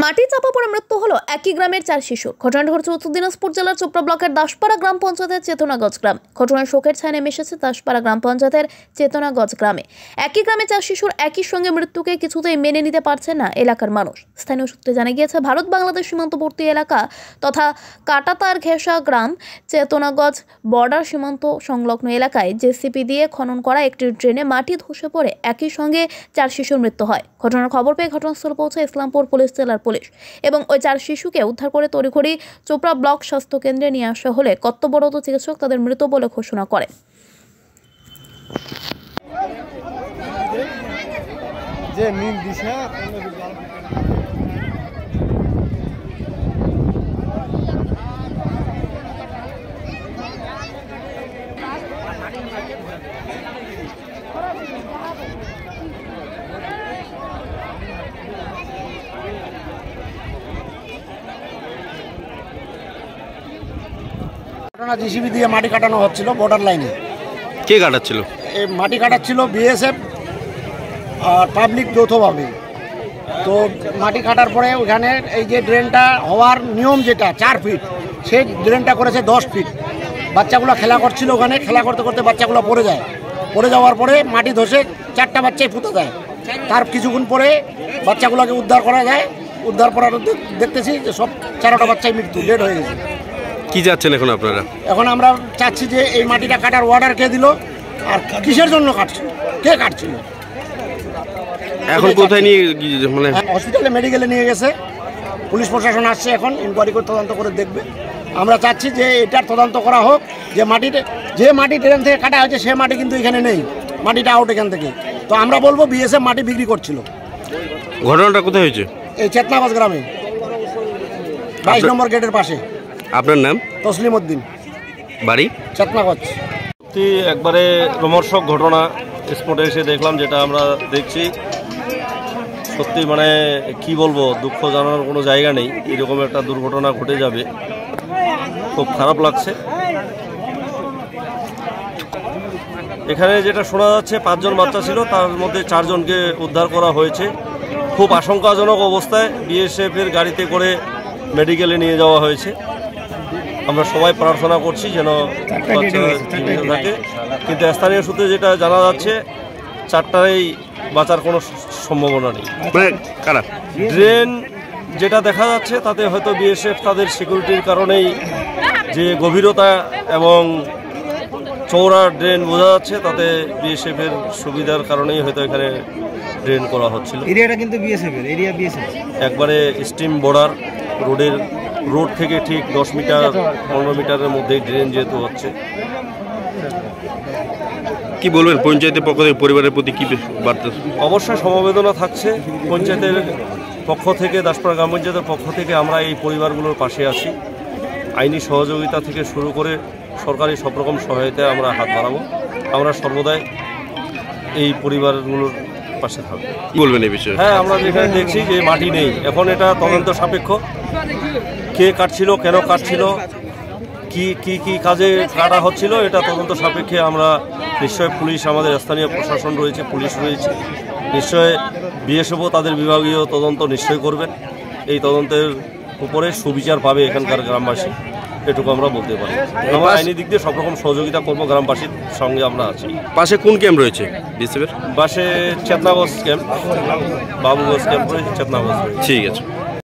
মাটি চাপা পড়ে মৃত্যু হলো একই গ্রামের 4 শিশুর। ঘটনাটি ঘটেছে উত্তর দিনাজপুর জেলার চোপড়া ব্লকের দাসপাড়া গ্রাম পঞ্চায়েতের চেতনাগঞ্জ গ্রামে। ঘটনার শোকের ছায়া নেমে এসেছে দাসপাড়া গ্রাম পঞ্চায়েতের চেতনাগঞ্জ গ্রামে। একই গ্রামে 4 শিশুর একই সঙ্গে মৃত্যুকে কিছুতেই মেনে নিতে পারছে না এলাকার মানুষ। স্থানীয় সূত্রে জানা গিয়েছে, ভারত বাংলাদেশ সীমান্তবর্তী এলাকা তথা কাটাতার ঘেঁষা গ্রাম চেতনাগঞ্জ বর্ডার সীমান্ত সংলগ্ন এলাকায় জেসিপি দিয়ে খনন করা একটি ড্রেনে মাটি ধসে পড়ে একই সঙ্গে 4 শিশুর মৃত্যু হয়। ঘটনার খবর পেয়ে ঘটনাস্থলে পৌঁছে ইসলামপুর পুলিশ জেলার পুলিশ এবং ওই 4 শিশুকে উদ্ধার করে তড়িঘড়ি চোপড়া ব্লক স্বাস্থ্য কেন্দ্রে নিয়ে আসা হলে কর্তব্যরত চিকিৎসক তাদের মৃত বলে ঘোষণা করে। জিসিবি দিয়ে মাটি কাটানো হচ্ছিল বর্ডার লাইনে। কে কাটাচ্ছিল? এই মাটি কাটাচ্ছিল বিএসএফ আর পাবলিক যৌথভাবে। তো মাটি কাটার পরে ওখানে এই যে ড্রেনটা হওয়ার নিয়ম যেটা 4 ফিট, সেই ড্রেনটা করেছে 10 ফিট। বাচ্চাগুলো খেলা করছিল, ওখানে খেলা করতে করতে বাচ্চাগুলো পড়ে যায়। পড়ে যাওয়ার পরে মাটি ধসে 4টা বাচ্চাই পুঁতে যায়। তার কিছুক্ষণ পরে বাচ্চাগুলোকে উদ্ধার করা যায়। উদ্ধার করার দেখতেছি যে সব 4টা বাচ্চাই মৃত্যু, ডেড হয়ে গেছে। কি যাচ্ছেন এখন আপনারা? এখন আমরা চাচ্ছি যে এই মাটিটা কাটার অর্ডার কে দিল আর কিসের জন্য কাটছিল, কে কাটছিল। এখন কোথায় নিয়ে মানে হসপিটালে মেডিকেলে নিয়ে গেছে, পুলিশ প্রশাসন আসছে, এখন ইনকোয়ারি করে তদন্ত করে দেখবে। আমরা চাচ্ছি যে এটার তদন্ত করা হোক, যে মাটি ট্রেন থেকে কাটা হয়েছে সে মাটি কিন্তু এখানে নেই, মাটিটা আউট এখান থেকে। তো আমরা বলবো বিএসএফ মাটি বিক্রি করছিল। ঘটনাটা কোথায় হয়েছে? এই চেতনাগঞ্জ গ্রামে 22 নম্বর গেটের পাশে। আপনার নাম? তসলিম উদ্দিন, বাড়ি চেতনাগঞ্জ। একবারে রোমহর্ষক ঘটনা স্পটে এসে দেখলাম, যেটা আমরা দেখছি সত্যি মানে কি বলবো, দুঃখ জানানোর কোনো জায়গা নেই। এরকম একটা দুর্ঘটনা ঘটে যাবে, খুব খারাপ লাগছে। এখানে যেটা শোনা যাচ্ছে 5 জন বাচ্চা ছিল, তার মধ্যে 4 জনকে উদ্ধার করা হয়েছে খুব আশঙ্কাজনক অবস্থায়। বিএসএফের গাড়িতে করে মেডিকেলে নিয়ে যাওয়া হয়েছে। আমরা সবাই প্রার্থনা করছি যেন থাকে, কিন্তু স্থানীয় সূত্রে যেটা জানা যাচ্ছে 4টাই বাঁচার কোনো সম্ভাবনা নেই। ড্রেন যেটা দেখা যাচ্ছে তাতে হয়তো বিএসএফ তাদের সিকিউরিটির কারণেই, যে গভীরতা এবং চওড়া ড্রেন বোঝা যাচ্ছে, তাতে বিএসএফের সুবিধার কারণেই হয়তো এখানে ড্রেন করা হচ্ছিল। এরিয়াটা কিন্তু বিএসএফের এরিয়া, বিএসএফ একবারে স্ট্রিম বর্ডার রোড থেকে ঠিক 10 মিটার 15 মিটারের মধ্যেই ড্রেন যেহেতু হচ্ছে। কি বলবেন পঞ্চায়েতের পক্ষ থেকে পরিবারের প্রতি কি বার্তা? অবশ্যই সমবেদনা থাকছে পঞ্চায়েতের পক্ষ থেকে, দাসপাড়া গ্রাম পঞ্চায়েতের পক্ষ থেকে আমরা এই পরিবারগুলোর পাশে আছি। আইনি সহযোগিতা থেকে শুরু করে সরকারি সব রকম সহায়তায় আমরা হাত বাড়াবো। আমরা সর্বদাই এই পরিবারগুলোর পাশে থাকবো। কি বলবেন এই বিষয়ে? হ্যাঁ, আমরা যেখানে দেখছি যে মাটি নেই, এখন এটা তদন্ত সাপেক্ষ। কে কাটছিল, কেন কাটছিল, কি কাজে কাটা হচ্ছিল, এটা তদন্ত সাপেক্ষে আমরা নিশ্চয় পুলিশ, আমাদের স্থানীয় প্রশাসন রয়েছে, পুলিশ রয়েছে, নিশ্চয় বিএসএফও তাদের বিভাগীয় তদন্ত নিশ্চয় করবেন। এই তদন্তের উপরে সুবিচার পাবে এখানকার গ্রামবাসী, এটুকু আমরা বলতে পারি। আমরা আইনি দিক দিয়ে সব রকম সহযোগিতা করবো, গ্রামবাসীর সঙ্গে আমরা আছি। পাশে কোন ক্যাম্প রয়েছে বিএসএফের? পাশে চেতনাগঞ্জ ক্যাম্প, বাবুগঞ্জ ক্যাম্প রয়েছে, চেতনাগঞ্জ রয়েছে। ঠিক আছে।